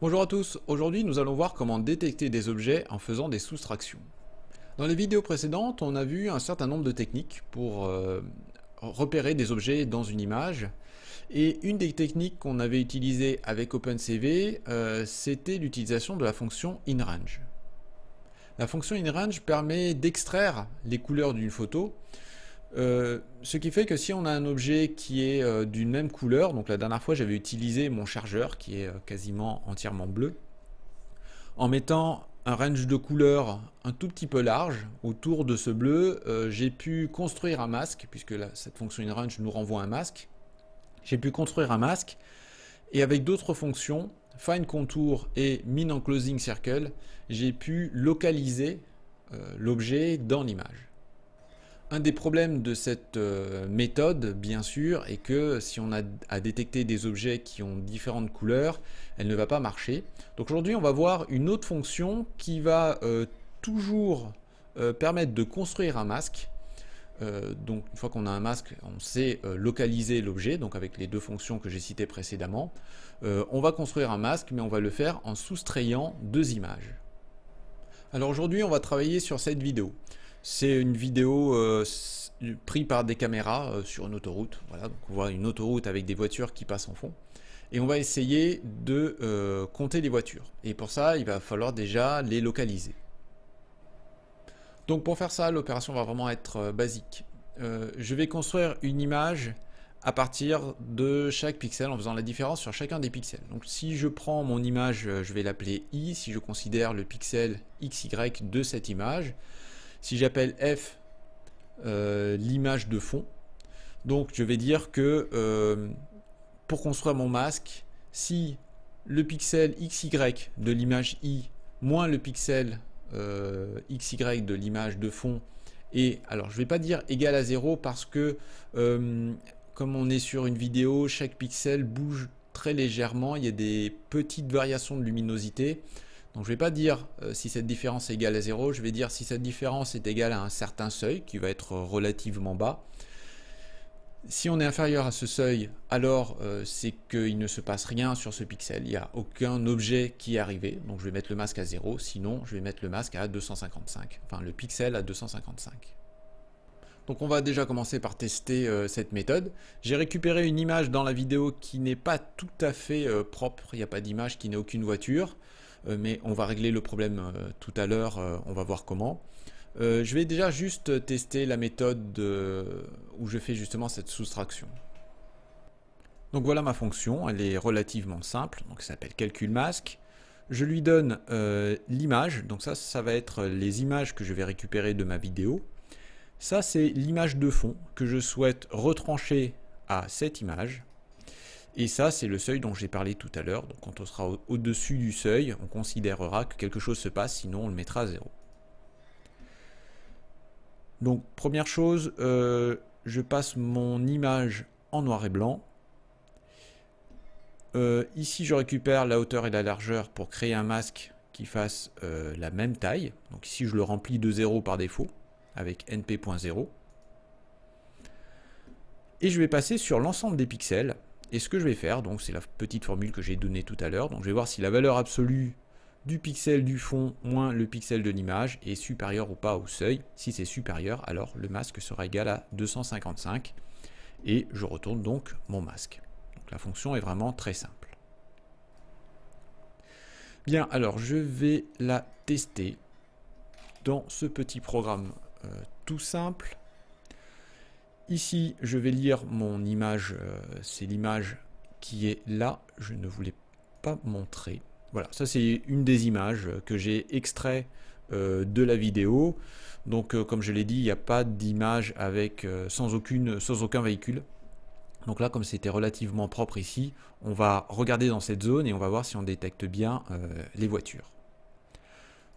Bonjour à tous, aujourd'hui nous allons voir comment détecter des objets en faisant des soustractions. Dans les vidéos précédentes, on a vu un certain nombre de techniques pour repérer des objets dans une image. Et une des techniques qu'on avait utilisées avec OpenCV, c'était l'utilisation de la fonction InRange. La fonction InRange permet d'extraire les couleurs d'une photo, ce qui fait que si on a un objet qui est d'une même couleur, donc la dernière fois j'avais utilisé mon chargeur qui est quasiment entièrement bleu, en mettant un range de couleurs un tout petit peu large autour de ce bleu, j'ai pu construire un masque, puisque là, cette fonction InRange nous renvoie un masque. J'ai pu construire un masque, et avec d'autres fonctions, Find Contour et Min Enclosing Circle, j'ai pu localiser l'objet dans l'image. Un des problèmes de cette méthode, bien sûr, est que si on a à détecter des objets qui ont différentes couleurs, elle ne va pas marcher. Donc aujourd'hui, on va voir une autre fonction qui va toujours permettre de construire un masque. Donc une fois qu'on a un masque, on sait localiser l'objet, donc avec les deux fonctions que j'ai citées précédemment. On va construire un masque, mais on va le faire en soustrayant deux images. Alors aujourd'hui, on va travailler sur cette vidéo. C'est une vidéo prise par des caméras sur une autoroute. Voilà, donc on voit une autoroute avec des voitures qui passent en fond. Et on va essayer de compter les voitures. Et pour ça, il va falloir déjà les localiser. Donc pour faire ça, l'opération va vraiment être basique. Je vais construire une image à partir de chaque pixel en faisant la différence sur chacun des pixels. Donc si je prends mon image, je vais l'appeler I, si je considère le pixel XY de cette image. Si j'appelle F l'image de fond, donc je vais dire que pour construire mon masque, si le pixel XY de l'image I moins le pixel XY de l'image de fond est, alors je ne vais pas dire égal à 0 parce que comme on est sur une vidéo, chaque pixel bouge très légèrement, il y a des petites variations de luminosité. Donc je ne vais pas dire si cette différence est égale à 0, je vais dire si cette différence est égale à un certain seuil qui va être relativement bas. Si on est inférieur à ce seuil, alors c'est qu'il ne se passe rien sur ce pixel, il n'y a aucun objet qui est arrivé, donc je vais mettre le masque à 0, sinon je vais mettre le masque à 255, enfin le pixel à 255. Donc on va déjà commencer par tester cette méthode. J'ai récupéré une image dans la vidéo qui n'est pas tout à fait propre, il n'y a pas d'image qui n'est aucune voiture. Mais on va régler le problème tout à l'heure, on va voir comment. Je vais déjà juste tester la méthode où je fais justement cette soustraction. Donc voilà ma fonction, elle est relativement simple, donc ça s'appelle calcul masque. Je lui donne l'image, donc ça va être les images que je vais récupérer de ma vidéo. Ça c'est l'image de fond que je souhaite retrancher à cette image. Et ça, c'est le seuil dont j'ai parlé tout à l'heure. Donc quand on sera au-dessus du seuil, on considérera que quelque chose se passe, sinon on le mettra à 0. Donc première chose, je passe mon image en noir et blanc. Ici, je récupère la hauteur et la largeur pour créer un masque qui fasse la même taille. Donc ici, je le remplis de 0 par défaut, avec np.0. Et je vais passer sur l'ensemble des pixels. Et ce que je vais faire, donc c'est la petite formule que j'ai donnée tout à l'heure, donc je vais voir si la valeur absolue du pixel du fond moins le pixel de l'image est supérieure ou pas au seuil. Si c'est supérieur, alors le masque sera égal à 255 et je retourne donc mon masque. Donc la fonction est vraiment très simple. Bien, alors je vais la tester dans ce petit programme tout simple. Ici, je vais lire mon image, c'est l'image qui est là, je ne voulais pas montrer. Voilà, ça c'est une des images que j'ai extrait de la vidéo. Donc comme je l'ai dit, il n'y a pas d'image avec sans aucun véhicule. Donc là, comme c'était relativement propre ici, on va regarder dans cette zone et on va voir si on détecte bien les voitures.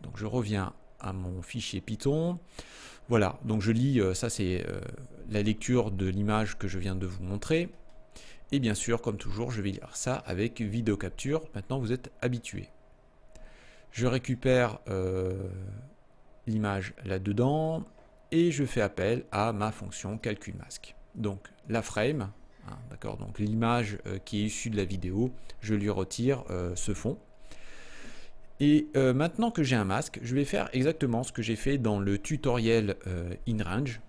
Donc je reviens à mon fichier Python. Voilà, donc je lis, ça c'est la lecture de l'image que je viens de vous montrer. Et bien sûr, comme toujours, je vais lire ça avec vidéo capture. Maintenant, vous êtes habitués. Je récupère l'image là-dedans et je fais appel à ma fonction calcul masque. Donc la frame, hein, d'accord, donc l'image qui est issue de la vidéo, je lui retire ce fond. Et maintenant que j'ai un masque, je vais faire exactement ce que j'ai fait dans le tutoriel InRange.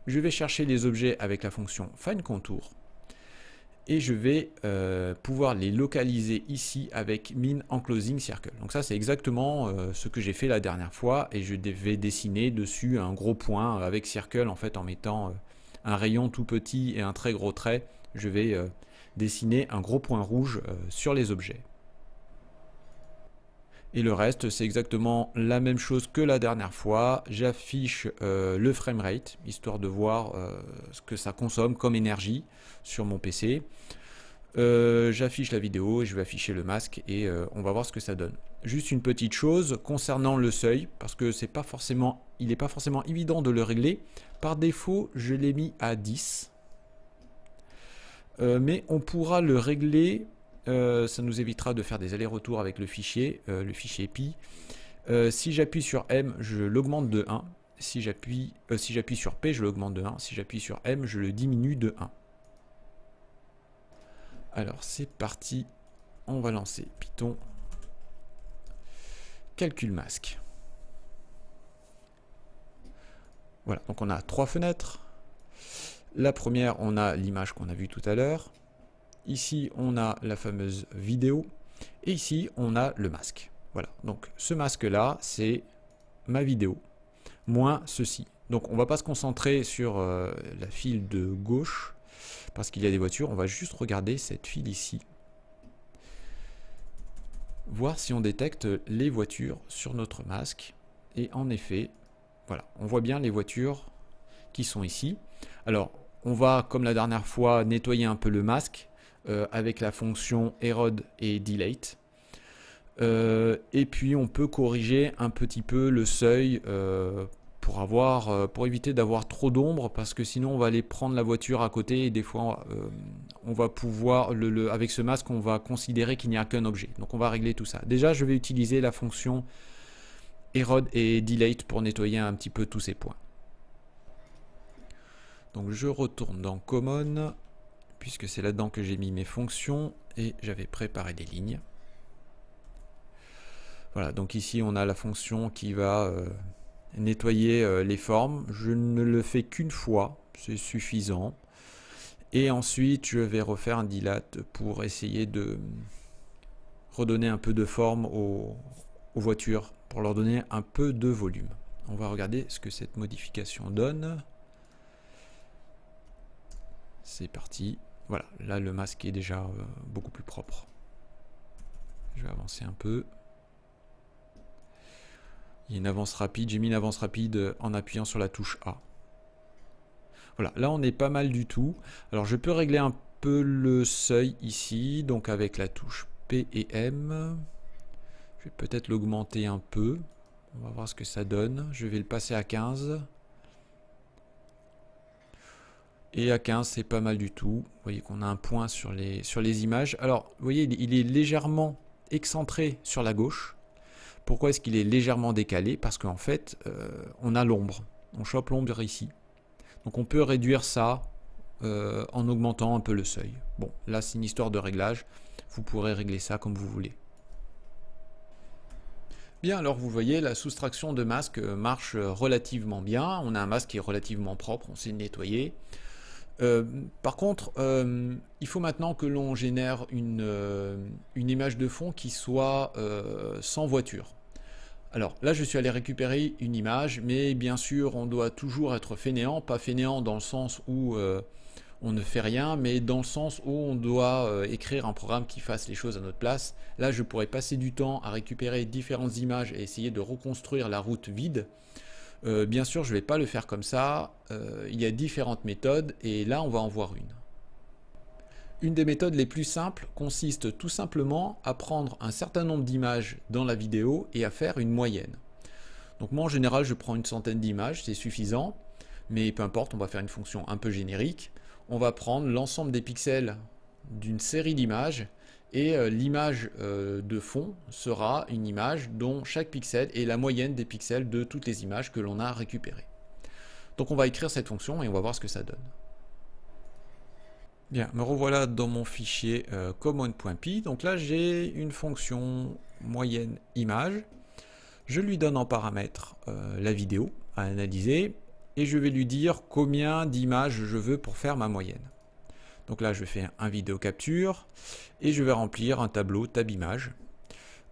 Je vais chercher les objets avec la fonction FineContour et je vais pouvoir les localiser ici avec Min Enclosing Circle. Donc ça c'est exactement ce que j'ai fait la dernière fois et je vais dessiner dessus un gros point avec Circle en fait en mettant un rayon tout petit et un très gros trait. Je vais dessiner un gros point rouge sur les objets. Et le reste, c'est exactement la même chose que la dernière fois. J'affiche le framerate, histoire de voir ce que ça consomme comme énergie sur mon PC. J'affiche la vidéo et je vais afficher le masque et on va voir ce que ça donne. Juste une petite chose concernant le seuil, parce que il n'est pas forcément évident de le régler. Par défaut, je l'ai mis à 10. Mais on pourra le régler. Ça nous évitera de faire des allers-retours avec le fichier pi. Si j'appuie sur M, je l'augmente de 1. Si j'appuie sur P, je l'augmente de 1. Si j'appuie sur M, je le diminue de 1. Alors c'est parti, on va lancer Python. Calcul masque. Voilà, donc on a 3 fenêtres. La première, on a l'image qu'on a vue tout à l'heure. Ici, on a la fameuse vidéo. Et ici, on a le masque. Voilà. Donc, ce masque-là, c'est ma vidéo, moins ceci. Donc, on ne va pas se concentrer sur la file de gauche, parce qu'il y a des voitures. On va juste regarder cette file ici. Voir si on détecte les voitures sur notre masque. Et en effet, voilà, on voit bien les voitures qui sont ici. Alors, on va, comme la dernière fois, nettoyer un peu le masque. Avec la fonction Erode et Delete. Et puis on peut corriger un petit peu le seuil pour éviter d'avoir trop d'ombre, parce que sinon on va aller prendre la voiture à côté et des fois on va pouvoir, avec ce masque, on va considérer qu'il n'y a qu'un objet. Donc on va régler tout ça. Déjà je vais utiliser la fonction Erode et Delete pour nettoyer un petit peu tous ces points. Donc je retourne dans Common, puisque c'est là-dedans que j'ai mis mes fonctions et j'avais préparé des lignes. Voilà, donc ici on a la fonction qui va nettoyer les formes. Je ne le fais qu'une fois, c'est suffisant. Et ensuite je vais refaire un delete pour essayer de redonner un peu de forme aux voitures, pour leur donner un peu de volume. On va regarder ce que cette modification donne. C'est parti. Voilà, là le masque est déjà beaucoup plus propre. Je vais avancer un peu. Il y a une avance rapide, j'ai mis une avance rapide en appuyant sur la touche A. Voilà, là on est pas mal du tout. Alors je peux régler un peu le seuil ici, donc avec la touche P et M. Je vais peut-être l'augmenter un peu. On va voir ce que ça donne. Je vais le passer à 15. Et à 15, c'est pas mal du tout. Vous voyez qu'on a un point sur les images. Alors, vous voyez, il est légèrement excentré sur la gauche. Pourquoi est-ce qu'il est légèrement décalé? Parce qu'en fait, on a l'ombre. On chope l'ombre ici. Donc on peut réduire ça en augmentant un peu le seuil. Bon, là, c'est une histoire de réglage. Vous pourrez régler ça comme vous voulez. Bien, alors vous voyez, la soustraction de masque marche relativement bien. On a un masque qui est relativement propre, on s'est nettoyé. Par contre, il faut maintenant que l'on génère une image de fond qui soit sans voiture. Alors là, je suis allé récupérer une image, mais bien sûr, on doit toujours être fainéant, pas fainéant dans le sens où on ne fait rien, mais dans le sens où on doit écrire un programme qui fasse les choses à notre place. Là, je pourrais passer du temps à récupérer différentes images et essayer de reconstruire la route vide. Bien sûr, je ne vais pas le faire comme ça. Il y a différentes méthodes et là, on va en voir une. Une des méthodes les plus simples consiste tout simplement à prendre un certain nombre d'images dans la vidéo et à faire une moyenne. Donc moi, en général, je prends une centaine d'images, c'est suffisant. Mais peu importe, on va faire une fonction un peu générique. On va prendre l'ensemble des pixels d'une série d'images et l'image de fond sera une image dont chaque pixel est la moyenne des pixels de toutes les images que l'on a récupérées. Donc on va écrire cette fonction et on va voir ce que ça donne. Bien, me revoilà dans mon fichier common.py. Donc là, j'ai une fonction moyenne image. Je lui donne en paramètre la vidéo à analyser et je vais lui dire combien d'images je veux pour faire ma moyenne. Donc là, je fais un vidéo capture et je vais remplir un tableau tab image.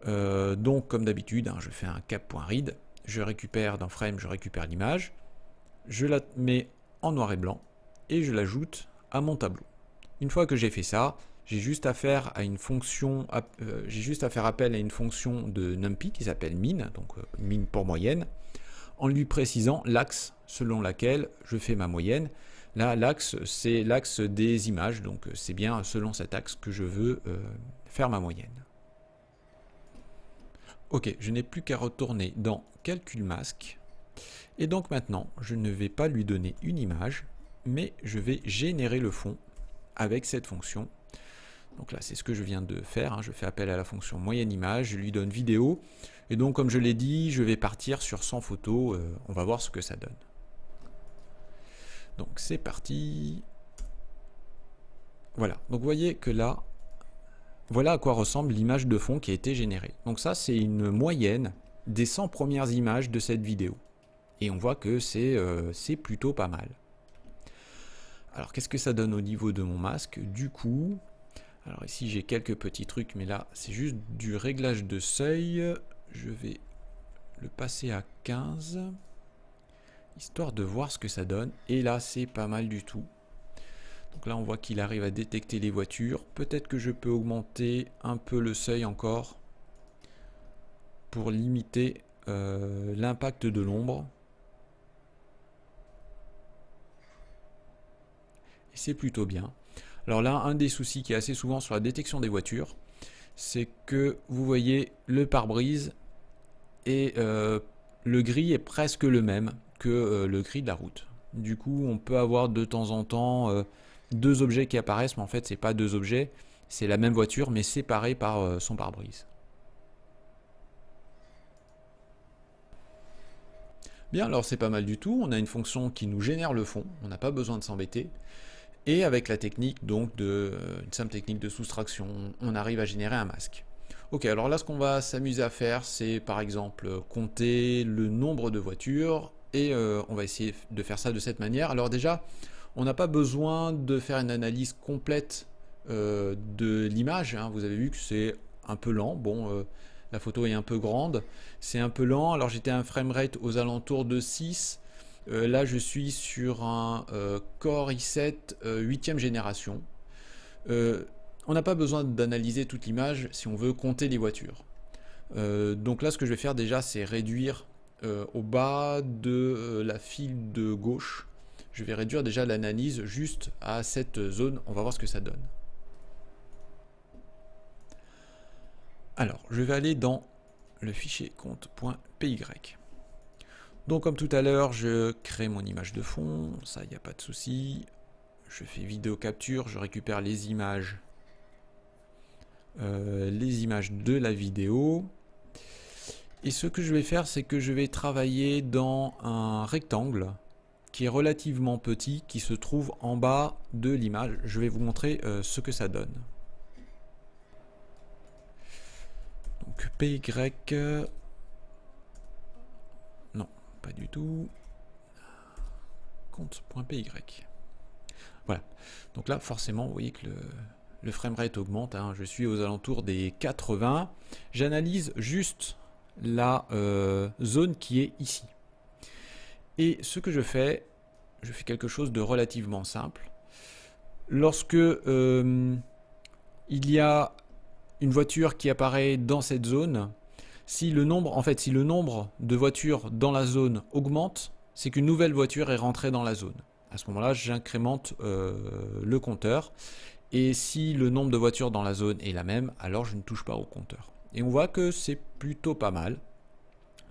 Donc comme d'habitude, hein, je fais un cap.read, je récupère dans frame, je récupère l'image, je la mets en noir et blanc et je l'ajoute à mon tableau. Une fois que j'ai fait ça, j'ai juste à faire à une fonction, j'ai juste à faire appel à une fonction de NumPy qui s'appelle min, donc min pour moyenne, en lui précisant l'axe selon laquelle je fais ma moyenne. Là, l'axe, c'est l'axe des images, donc c'est bien selon cet axe que je veux faire ma moyenne. Ok, je n'ai plus qu'à retourner dans Calcul masque. Et donc maintenant, je ne vais pas lui donner une image, mais je vais générer le fond avec cette fonction. Donc là, c'est ce que je viens de faire, hein. Je fais appel à la fonction moyenne image, je lui donne vidéo. Et donc, comme je l'ai dit, je vais partir sur 100 photos. On va voir ce que ça donne. Donc, c'est parti. Voilà. Donc, vous voyez que là, voilà à quoi ressemble l'image de fond qui a été générée. Donc ça, c'est une moyenne des 100 premières images de cette vidéo. Et on voit que c'est plutôt pas mal. Alors, qu'est-ce que ça donne au niveau de mon masque? Du coup, alors ici, j'ai quelques petits trucs, mais là, c'est juste du réglage de seuil. Je vais le passer à 15, histoire de voir ce que ça donne. Et là, c'est pas mal du tout. Donc là, on voit qu'il arrive à détecter les voitures. Peut-être que je peux augmenter un peu le seuil encore pour limiter l'impact de l'ombre. Et c'est plutôt bien. Alors là, un des soucis qui est assez souvent sur la détection des voitures, c'est que vous voyez le pare-brise et le gris est presque le même que le gris de la route. Du coup, on peut avoir de temps en temps deux objets qui apparaissent, mais en fait, c'est pas deux objets, c'est la même voiture, mais séparée par son pare-brise. Bien, alors c'est pas mal du tout. On a une fonction qui nous génère le fond, on n'a pas besoin de s'embêter. Et avec la technique, donc une simple technique de soustraction, on arrive à générer un masque. Ok, alors là, ce qu'on va s'amuser à faire, c'est par exemple compter le nombre de voitures et on va essayer de faire ça de cette manière. Alors déjà, on n'a pas besoin de faire une analyse complète de l'image, hein. Vous avez vu que c'est un peu lent. Bon, la photo est un peu grande, c'est un peu lent. Alors j'étais à un framerate aux alentours de 6. Là, je suis sur un Core i7 8e génération. On n'a pas besoin d'analyser toute l'image si on veut compter les voitures. Donc là, ce que je vais faire déjà, c'est réduire au bas de la file de gauche. Je vais réduire déjà l'analyse juste à cette zone. On va voir ce que ça donne. Alors, je vais aller dans le fichier compte.py. Donc comme tout à l'heure, je crée mon image de fond, ça, il n'y a pas de souci. Je fais vidéo capture, je récupère les images de la vidéo. Et ce que je vais faire, c'est que je vais travailler dans un rectangle qui est relativement petit, qui se trouve en bas de l'image. Je vais vous montrer ce que ça donne. Donc PY... non, pas du tout. Compte.py. Voilà. Donc là, forcément, vous voyez que le framerate augmente, hein. Je suis aux alentours des 80. J'analyse juste la zone qui est ici. Et ce que je fais quelque chose de relativement simple. Lorsque il y a une voiture qui apparaît dans cette zone, si le nombre de voitures dans la zone augmente, c'est qu'une nouvelle voiture est rentrée dans la zone. À ce moment-là, j'incrémente le compteur. Et si le nombre de voitures dans la zone est la même, alors je ne touche pas au compteur. Et on voit que c'est plutôt pas mal.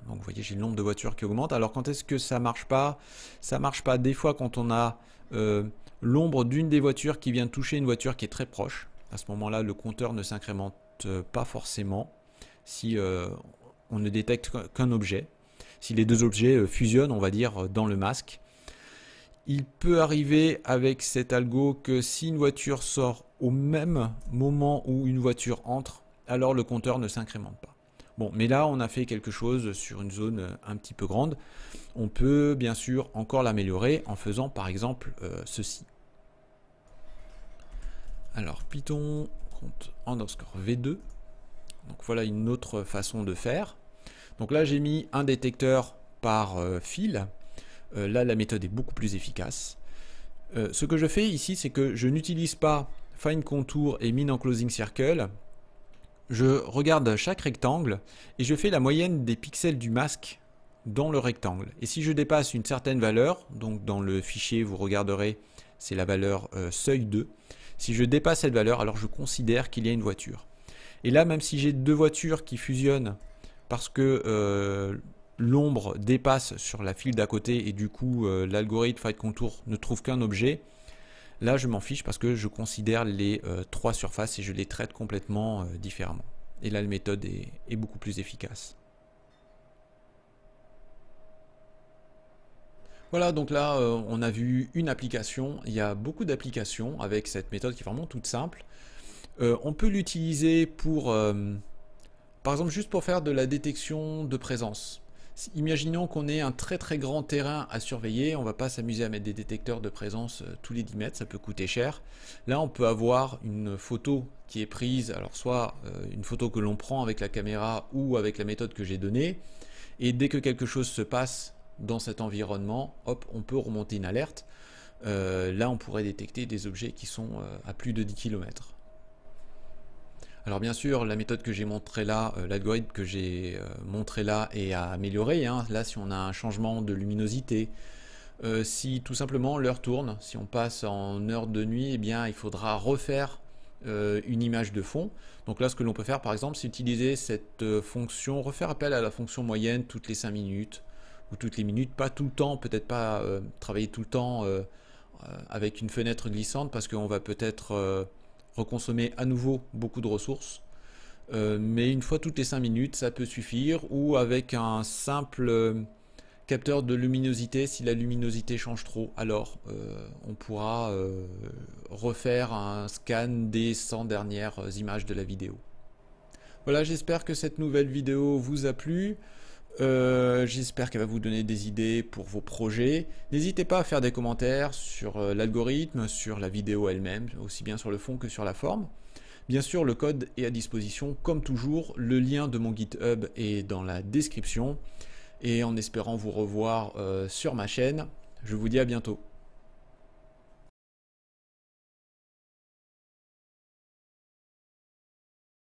Donc vous voyez, j'ai le nombre de voitures qui augmente. Alors quand est-ce que ça marche pas? Ça marche pas des fois quand on a l'ombre d'une des voitures qui vient toucher une voiture qui est très proche. À ce moment-là, le compteur ne s'incrémente pas forcément si on ne détecte qu'un objet. Si les deux objets fusionnent, on va dire, dans le masque. Il peut arriver avec cet algo que si une voiture sort au même moment où une voiture entre, alors le compteur ne s'incrémente pas. Bon, mais là on a fait quelque chose sur une zone un petit peu grande. On peut bien sûr encore l'améliorer en faisant par exemple ceci. Alors Python compte underscore v2. Donc voilà une autre façon de faire. Donc là j'ai mis un détecteur par fil. Là la méthode est beaucoup plus efficace. Ce que je fais ici, c'est que je n'utilise pas Find Contour et Min Enclosing Circle. Je regarde chaque rectangle et je fais la moyenne des pixels du masque dans le rectangle. Et si je dépasse une certaine valeur, donc dans le fichier vous regarderez, c'est la valeur seuil 2. Si je dépasse cette valeur, alors je considère qu'il y a une voiture. Et là, même si j'ai deux voitures qui fusionnent parce que l'ombre dépasse sur la file d'à côté et du coup l'algorithme Find Contour ne trouve qu'un objet, là je m'en fiche parce que je considère les trois surfaces et je les traite complètement différemment. Et là la méthode est beaucoup plus efficace. Voilà, donc là on a vu une application. Il y a beaucoup d'applications avec cette méthode qui est vraiment toute simple. On peut l'utiliser pour, par exemple, juste pour faire de la détection de présence. Imaginons qu'on ait un très très grand terrain à surveiller, on ne va pas s'amuser à mettre des détecteurs de présence tous les 10 mètres, ça peut coûter cher. Là on peut avoir une photo qui est prise, alors soit une photo que l'on prend avec la caméra ou avec la méthode que j'ai donnée, et dès que quelque chose se passe dans cet environnement, hop, on peut remonter une alerte. Là on pourrait détecter des objets qui sont à plus de 10 km. Alors bien sûr, la méthode que j'ai montrée là, l'algorithme que j'ai montré là est à améliorer. Hein. Là, si on a un changement de luminosité, si tout simplement l'heure tourne, si on passe en heure de nuit, eh bien, il faudra refaire une image de fond. Donc là, ce que l'on peut faire, par exemple, c'est utiliser cette fonction, refaire appel à la fonction moyenne toutes les 5 minutes ou toutes les minutes, pas tout le temps, peut-être pas travailler tout le temps avec une fenêtre glissante parce qu'on va peut-être reconsommer à nouveau beaucoup de ressources, mais une fois toutes les 5 minutes ça peut suffire, ou avec un simple capteur de luminosité. Si la luminosité change trop, alors on pourra refaire un scan des 100 dernières images de la vidéo. Voilà, j'espère que cette nouvelle vidéo vous a plu. J'espère qu'elle va vous donner des idées pour vos projets. N'hésitez pas à faire des commentaires sur l'algorithme, sur la vidéo elle-même, aussi bien sur le fond que sur la forme. Bien sûr, le code est à disposition comme toujours. Le lien de mon GitHub est dans la description. Et en espérant vous revoir sur ma chaîne, je vous dis à bientôt.